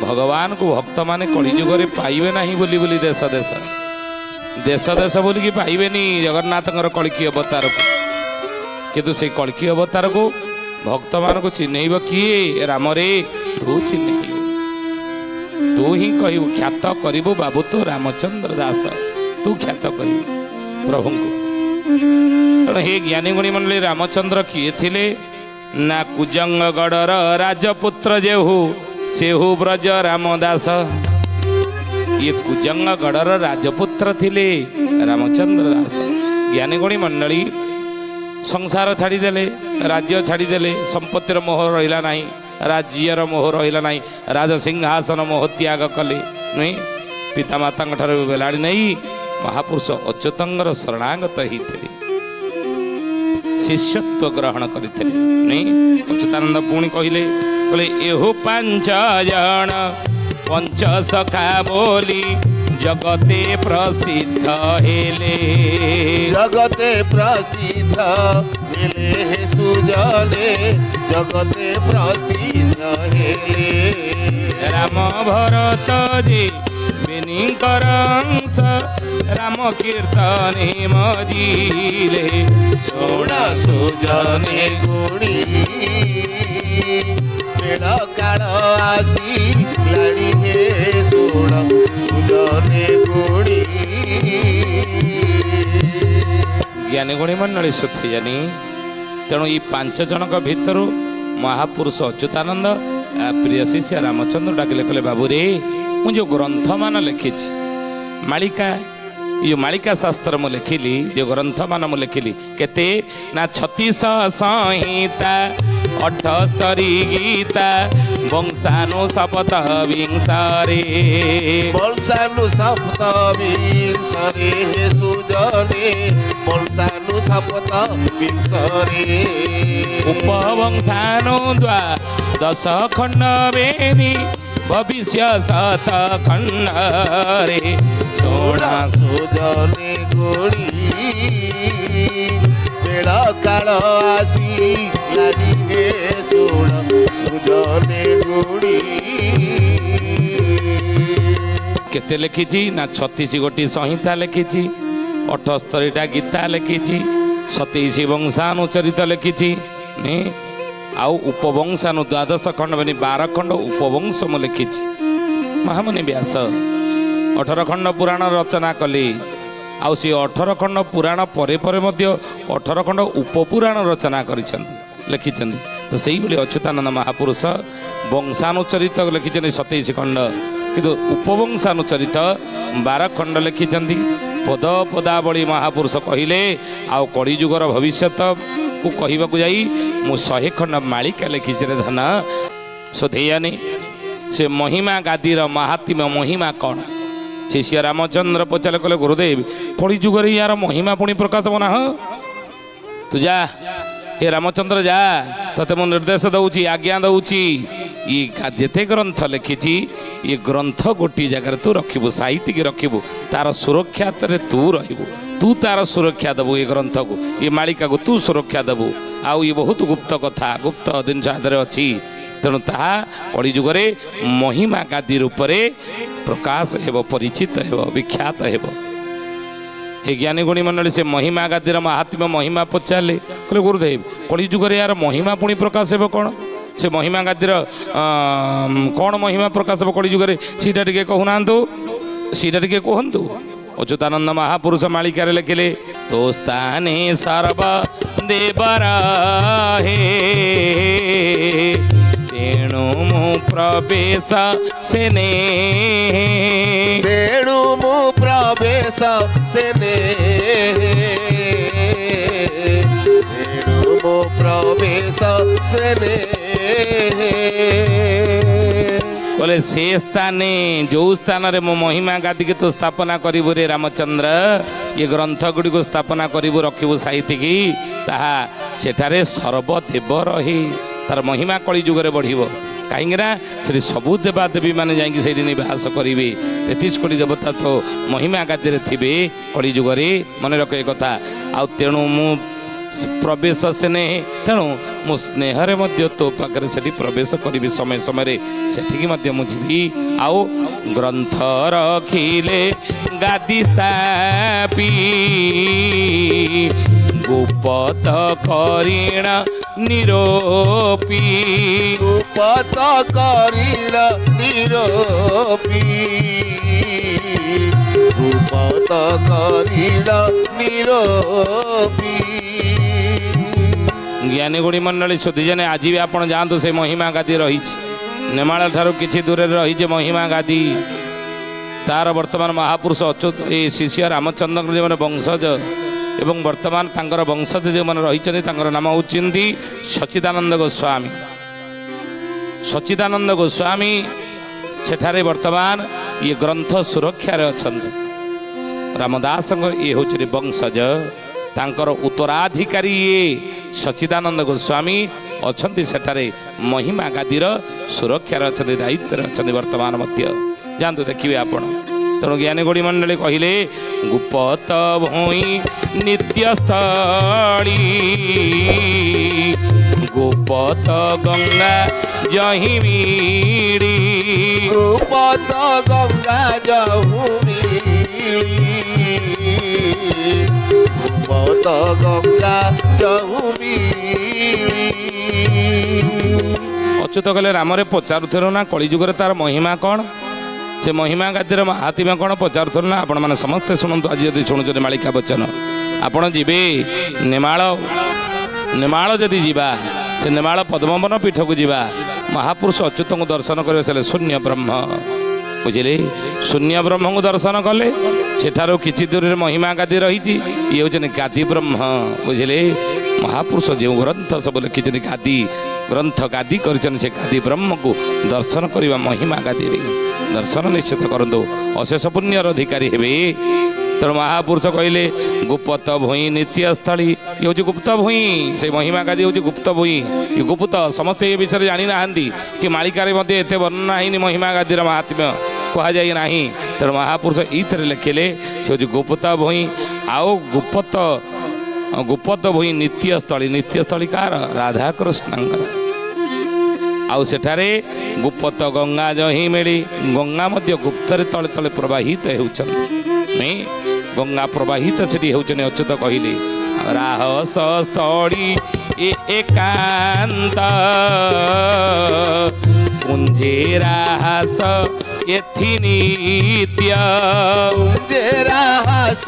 भगवान को भक्त माने कलिजुग पाइबे ना बोली बोली देश देश देश देश बोलिकी पाइबेनी जगन्नाथ कलिकी अवतार को किंतु से कलिकी अवतार को भक्त मान को चिन्हब किए राम रे तू चिन्ह तू ही कहू ख्यात करू बाबू तो रामचंद्र दास तू ख्यात कर प्रभु को तेणु हे ज्ञानी गुणी मंडली रामचंद्र किए थिले ना कुजंगगढ़र राजपुत्र जेहू सेहू ब्रज रामदास ये कुजंगगढ़र राजपुत्र थिले रामचंद्र दास ज्ञानी गुणी मंडली संसार छाड़ीदेले राज्य छाड़ीदेले संपत्तिर मोह रहा ना राज्यर मोह रहा ना राजसिंहासन मोह त्याग कले नुहे पितामाता बेलाड़ी नहीं महापुरुष अच्युतंगर शरणागत होते शिष्यत्व ग्रहण करते अच्युतानंद पुणी कहले एहो पांच जन पंच सखा बोली जगते प्रसिद्ध हेले जगते प्रसिद्ध हेले हे सुजने जगते प्रसिद्ध हेले राम भरत जे बेनिकरंस राम कीर्तन मजिले छोड़ सुजने गुणी बेड़ा काल आसी लाड़ी हे सोड़ सुजने गुणी ज्ञानी गुणी मंडली सुथी जानी तेणु ये पांच जनक भितर महापुरुष अच्युतानंद प्रिय शिष्य रामचंद्र डाकिले कहले बाबू रे मु जो ग्रंथ मान लिखी मालिका ये मालिका शास्त्र मु लिखिली जो ग्रंथ मान मु लिखिली केते ना 36 संहिता 78 गीता वंशानु सप्त विंशरे वंशानु सप्त विंशरे हे सुजने वंशानु सप्त विंशरे उपवंशानु द्वादश खंड बेनी भविष्य शत खंड रे छोड़ा सुजने गुणी बेड़ा काल आसी लाड़ी हे सोड़ सुजने गुणी केते लिखी ना 36 गोटी संहिता लिखी 78 गीता लिखी 27 वंशानुचरित लिखी आउ उपवंशानु 12 खंड बनी 12 खंड उपवंश मु लिखी महामुनि व्यास 18 खंड पुराण रचना कली आउ सी 18 खंड पुराण परे परे मध्य 18 खंड उपपुराण रचना लिखि तो सही बोली अच्युतानंद महापुरुष वंशानुचरित लिखि 27 खंड किंतु उपवंशानुचरित 12 खंड लिखि पद पदावली महापुरुष कहले आउ कलिजुगर भविष्यत को कहवा को जाई मु 100 खंड मालिका लिखि धन सोधेयानी से महिमा गादीर महात्म्य महिमा कौन शिष्य रामचंद्र पचारे कहले गुरुदेव कलिजुगर यार महिमा पुणी प्रकाश बना तू जा हे रामचंद्र जा तते मु निर्देश दउची आज्ञा दउची ये जेते ग्रंथ लिखी ये ग्रंथ गोटी जगह तू रखिबू साहित्य रखिबू तार सुरक्षा तू रहिबू तू तार सुरक्षा देबू ये ग्रंथ को ये मालिका को तू सुरक्षा देबू आउ ये बहुत गुप्त कथा गुप्त जिनस आदि अच्छी तेणु ता कलिजुगरे महिमा गादी रूप प्रकाश हेब परिचित हेब विख्यात हेब हे ज्ञानी गुणी मंडली से महिमा गादीर महात्म्य महिमा पचारे कहले गुरुदेव कलिजुगरे यार महिमा पुणी प्रकाश हेब कौन से महिमा गादीर कौन महिमा प्रकाश हेब कलिजुगरे सीटा टिके कहूना सीटा टिके कहतु अच्युतानंद महापुरुष मालिकार लिखिले तो स्थाने सर्व देवरा हे तेणु मु प्रवेश सेने तेणु मु प्रवेश सेने तेणु मु प्रवेश सेने बोले से स्थाने जो स्थान रे मो महिमा गादी के तो स्थापना करिबु रे रामचंद्र ये ग्रंथ गुडी को स्थापना करिबु रखिबु साहित्य की ताहा सेठारे सर्वदेव रही तार महिमा कलिजुग रे बढ़िबो कहीं से सबू देवादेवी मैंने जाकि से निवास करेंगे 33 कोटी देवता तो महिमा गादी थे कलिजुग मन रख कथा आ तेणु मु प्रवेश स्नेह तेणु मु स्नेहरे मध्य तो पाखे से प्रवेश करी समय समय सेठिकी मध्य मु जीवी आओ ग्रंथ रखिले गादी स्थापी गुप्त करीण निरोपी उपत करीण निरोपी उपत करीण निरोपी ज्ञानी गुणी मंडली सुधीजने आज भी आप जातु से महिमा गादी रही नेमाल ठारू किछि दूर रही महिमा गादी तार वर्तमान महापुरुष अच्युत ये शिष्य रामचंद्र जो वंशज एवं वर्तमान तांकर वंशज जो मैंने रही नाम होती सच्चिदानंद गोस्वामी सच्चिदानंद गोस्वामी सेठारे वर्तमान ये ग्रंथ सुरक्षा अच्छा रामदास ये हूँ वंशज तांकर उत्तराधिकारी ये सच्चिदानंद गोस्वामी अच्छा सेठारे महिमा गादीर सुरक्षा अच्छा दायित्व अच्छा वर्तमान मध्य जानतु देखिए आपण तेणु ज्ञानी गुणी मंडली कहले गुप्त भूई नित्यस्थली गुप्त गंगा जहिमीड़ी गुप्त गंगा जहुमीड़ी गुप्त गंगा जहुमीड़ी अच्युत कहले रामरे पचारुथेर ना कलिजुगर तार महिमा कौन से महिमा गादीर महात्म्य कौन पचारुथर ना आपण मैंने समस्ते शुणु आज यदि शुणुचे मालिका बचन आपण जीवे नेमाल नेमाल जदि जीवा से नेमाल पद्मवन पीठ को जीवा महापुरुष अच्युत को दर्शन कर शून्य ब्रह्म बुझे शून्य ब्रह्म को दर्शन कले सेठार किछि दूर महिमा गादी रही ये हूँ गादी ब्रह्म बुझे महापुरुष जो ग्रंथ सब लिखिं गादी ग्रंथ गादी कर गादी ब्रह्म को दर्शन करने महिमा गादी दर्शन निश्चित करंतु अशेष पुण्यर अधिकारी हेबे तेणु महापुरुष कहले गुप्त भूई नित्यस्थली ये हूँ गुप्त भूई से महिमा गादी हूँ गुप्त भूई ये गुप्त समस्ते ये विषय जानी ना कि मालिकार मध्य एत वर्णना ही महिमा गादीर महात्म्य कह जाए ना तेणु महापुरुष ये लिखिले से हूँ गुप्त भूई आओ गुप्त भूई नित्यस्थली कार राधा कृष्णंकर आउ सेठारे गुप्त गंगा जही मिली गंगा मध्य गुप्तरे तले तले प्रवाहित होउछन गंगा प्रवाहित सेठी होउछन अच्युत कहले राहस स्थली एकांत कुंजे राहस एथि नित्य कुंजे राहस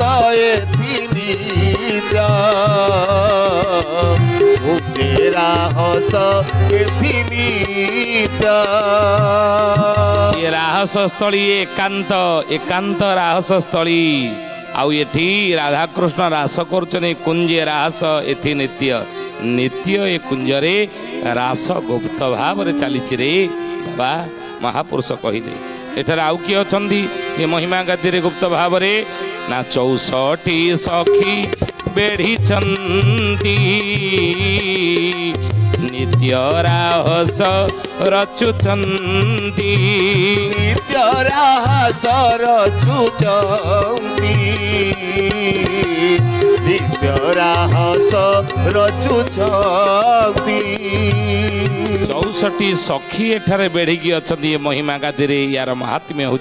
एथि नित्य कुंजे राहस एथि नित्य ये राहस स्थली एकांत एकांत राहस स्थली आउ एठी राधाकृष्ण रास कर कुंजे राहस एथि नित्य नित्य ए कुंजरे रास गुप्त भाव चली रे बाबा महापुरुष कहले एठार आउ किए अछंदी ये महिमा गादी गुप्त भाव ना 64 सखी बेढ़ी चंदी नित्य राहस रचुचंदी नित्य राहस रचुचंदी नित्य राहस रचुचंदी 64 सखी एठारे बेढ़ी अच्छा महिमा गादी यार महात्म्य हूँ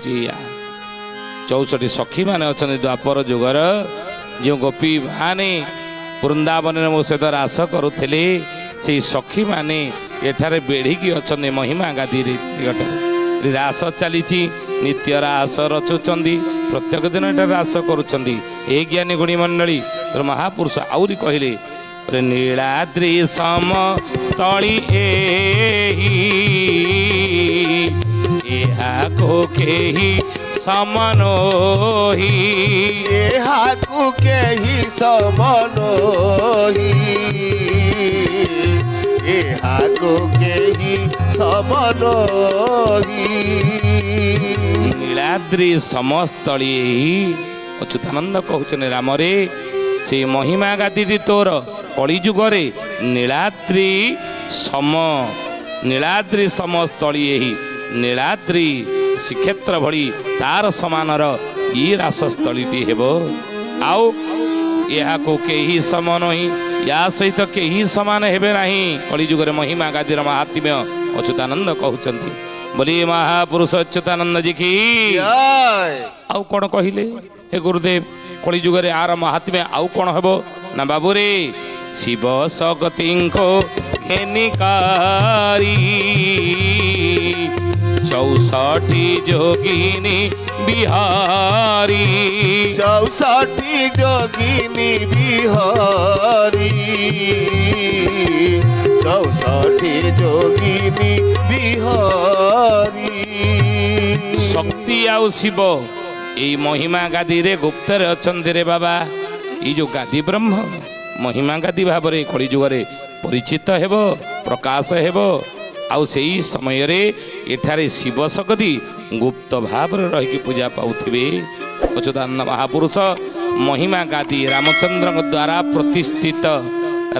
64 सखी माने अच्छा द्वापर जुगर जो गोपी माने वृंदावन मो सहित रास करुले से सखी माने एठारे बेढ़ी अच्छा महिमा गादी रास चली नित्य रास रचुचंदी प्रत्येक दिन एठारे रास करुँच ए ज्ञानी गुणी मंडली तो महापुरुष आउरी कहले नीलाद्रि सम स्थली एहाको केही समनोही एहाको केही समनोही एहाको केही समनोही नीलाद्रि समस्थली अच्युतानंद कहते रामरे से महिमा गादी तोर कलिजुगरे नीलाद्रि समस्थली नीलाद्रि श्रीक्षेत्र भली तार समानर ये रासस्थली हेब आउ यहाँ को केही सम नहीं या सहित केही समान हेबे नाही कलिजुगरे महिमा गादीर महात्म्य अच्युतानंद कहउचंती बोली महापुरुष अच्युतानंद जी की जय आउ कौन कहले हे गुरुदेव कलिजुगरे आर महात्म्य आउ कौन हेबो ना बाबू रे शिव सगतिंको घेनिकारी 64 जोगिनी बिहारी 64 जोगिनी बिहारी 64 जोगिनी बिहारी शक्ति आउ शिव এই महिमा गादी रे गुप्त रे अचंदी रे बाबा ई जो गादी ब्रह्म महिमा गादी भाबरे कଳି जुगरे परिचित हेबो प्रकाश हेबो आउ सेही समय रे एठारे शिव सकदी गुप्त भाव रे रही की पूजा पाउथिबे अच्युतानंद महापुरुष महिमा गादी रामचंद्र द्वारा प्रतिष्ठित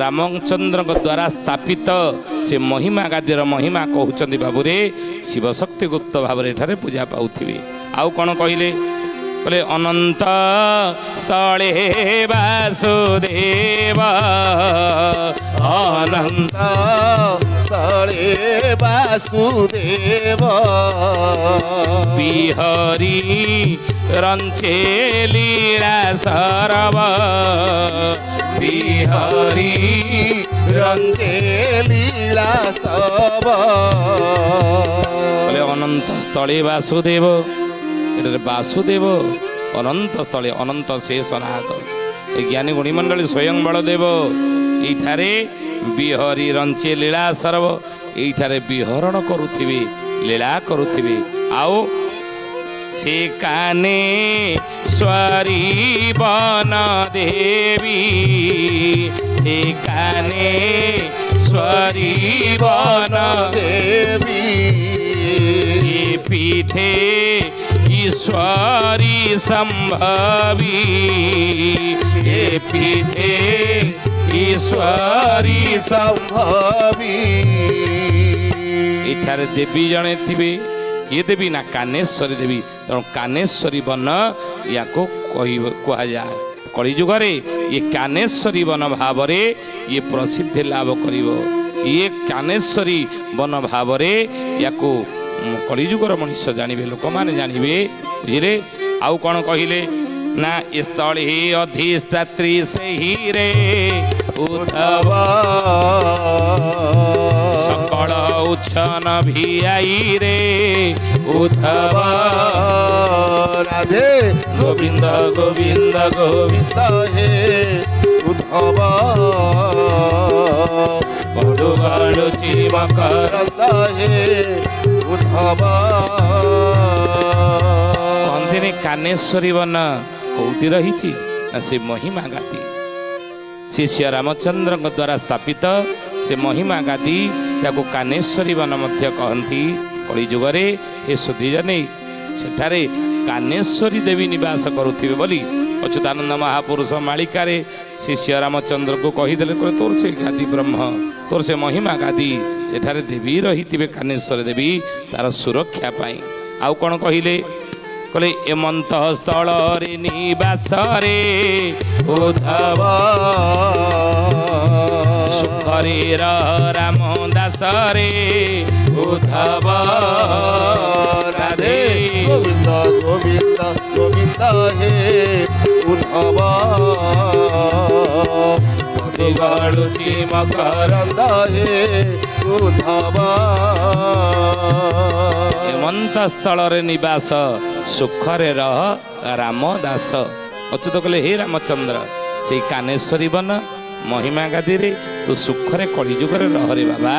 रामचंद्र द्वारा स्थापित से महिमा गादीर महिमा कहउचंदी बाबूरे शिव शक्ति गुप्त भाव रे एठारे पूजा पाउथिबे आउ कोन कहिले बोले अनंत स्थले वासुदेव अनंत स्थले वासुदेव बिहारी रंचे लीला सरव बिहारी रंजे लीला स्तव बोले अनंत स्थले वासुदेव एटारे वासुदेव अनंत स्थले अनंत शेषनाग ए ज्ञानी गुणीमंडली स्वयं बलदेव एठारे बिहारी रंचे लीला सरव एठारे विहरण करुथिबे लीला करुथिबे आओ से काने स्वरी बन देवी से काने स्वरी बन देवी ये पीठे ईश्वरी संभवी ये पीठे ईश्वरी संभवी एठारे देवी जणे थिबे किए देवी ना कानेश्वरी देवी तेणु कानेश्वरी वन या कह जाए कलिजुगरे ये कानेश्वरी वन भाव ये प्रसिद्धि लाभ करिवो ये कानेश्वरी वन भाव या कलिजुगर मनुष्य जानिबे लोक माने जानिबे बुझिले आउ कौन कहिले ना स्थल ही अधिष्ठात्री सही रे उद्धव सकल उच्छन भी आई रे उद्धव राधे गोविंद गोविंद गोविंद हे उद्धव पडुगाळुची मकरंद हे उद्धव कहते कानेश्वरी वन कौटी रही से महिमा गादी शिष्य रामचंद्र द्वारा स्थापित से महिमा गादी ताको कानेश्वरी वन मध्य कहती कलिजुगरे हे सुधीजने सेठारे कानेश्वरी देवी निवास करुथिबे बोली अच्युतानंद महापुरुष मालिकारे शिष्य रामचंद्र को कहीदेले तोर से गादी ब्रह्म तोर से महिमा गादी सेठारे देवी रही कानेश्वरी देवी तार सुरक्षा पाई आउ कौन कहिले कले एमंत स्थल रे निवास रे उद्धव सुखरे राम दास रे उद्धव राधे गोविंद गोविंद गोविंद हे उद्धव पडुगाळुची मकरंद हे उद्धव हेमंत स्थल रे निवास सुखरे रह राम दास अच्युत कहले हे रामचंद्र से कानेश्वरी वन महिमा गादी रे तू सुखरे कलिजुगरे रह रे बाबा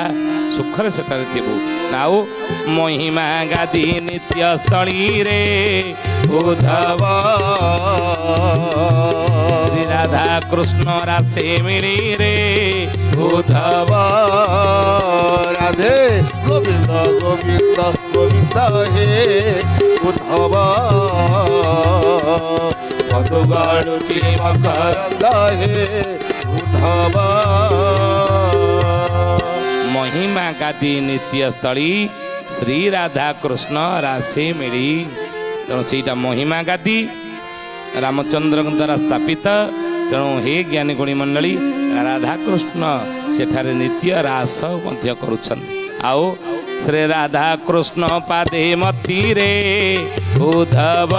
सुखरे सेठारे थिबु नाउ महिमा गादी नित्य स्थली रे उद्धव श्री राधा कृष्ण रासे मिली रे उद्धव राधे गोविंद गोविंद गोविंद हे उद्धव पडुगाळुची मकरंद हे उद्धव महिमा गादी नित्य स्थली श्री राधा कृष्ण रासे मिली तेणु सेटा महिमा गादी रामचंद्र द्वारा स्थापित ତେଣୁ ହେ ଜ୍ଞାନୀ ଗୁଣୀ ମଣ୍ଡଳୀ ରାଧାକୃଷ୍ଣ ସେଠାରେ ନିତ୍ୟ ରାସ ମଧ୍ୟ କରୁଛନ୍ତି। ଆଉ ଶ୍ରୀ ରାଧାକୃଷ୍ଣ ପାଦେ ମତିରେ ଉଦ୍ଧବ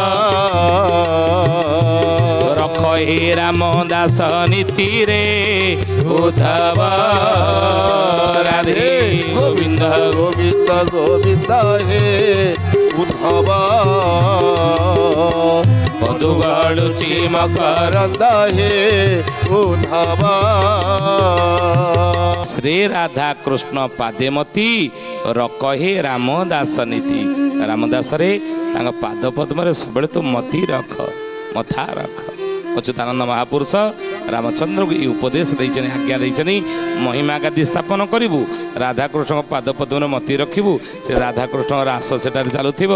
ରଖ ହେ ରାମ ଦାସ ନୀତିରେ ଉଦ୍ଧବ ରାଧେ গোবিন্দ গোবিন্দ গোবিন্দ হে উদ্ধব ପଦୁ ଗଳୁଛି মকরন্দ হে উদ্ধব ଶ୍ରୀ ରାଧାକୃଷ୍ଣ ପାଦେମତି ରକ ହେ ରାମ ଦାସ ନୀତି। ରାମଦାସରେ ତାଙ୍କ ପାଦ ପଦ୍ମରେ ସବୁବେଳେ ତୁ ମତି ରଖ, ମଥା ରଖ। ଅଚ୍ୟୁତାନନ୍ଦ ମହାପୁରୁଷ ରାମଚନ୍ଦ୍ରକୁ ଏ ଉପଦେଶ ଦେଇଛନ୍ତି, ଆଜ୍ଞା ଦେଇଛନ୍ତି। ମହିମା ଗାଦି ସ୍ଥାପନ କରିବୁ, ରାଧାକୃଷ୍ଣଙ୍କ ପାଦ ପଦ୍ମରେ ମତି ରଖିବୁ, ସେ ରାଧାକୃଷ୍ଣଙ୍କ ରାସ ସେଠାରେ ଚାଲୁଥିବ।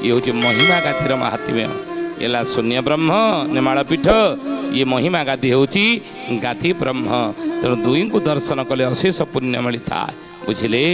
ଇଏ ହେଉଛି ମହିମା ଗାଦିର ମାହାତ୍ମ୍ୟ। ହେଲା ଶୂନ୍ୟ ବ୍ରହ୍ମ ନିର୍ମାଳ ପୀଠ, ଇଏ ମହିମା ଗାଦି ହେଉଛି ଗାଦି ବ୍ରହ୍ମ। ତେଣୁ ଦୁଇଙ୍କୁ ଦର୍ଶନ କଲେ ଅଶେଷ ପୁଣ୍ୟ ମିଳିଥାଏ। ବୁଝିଲେ?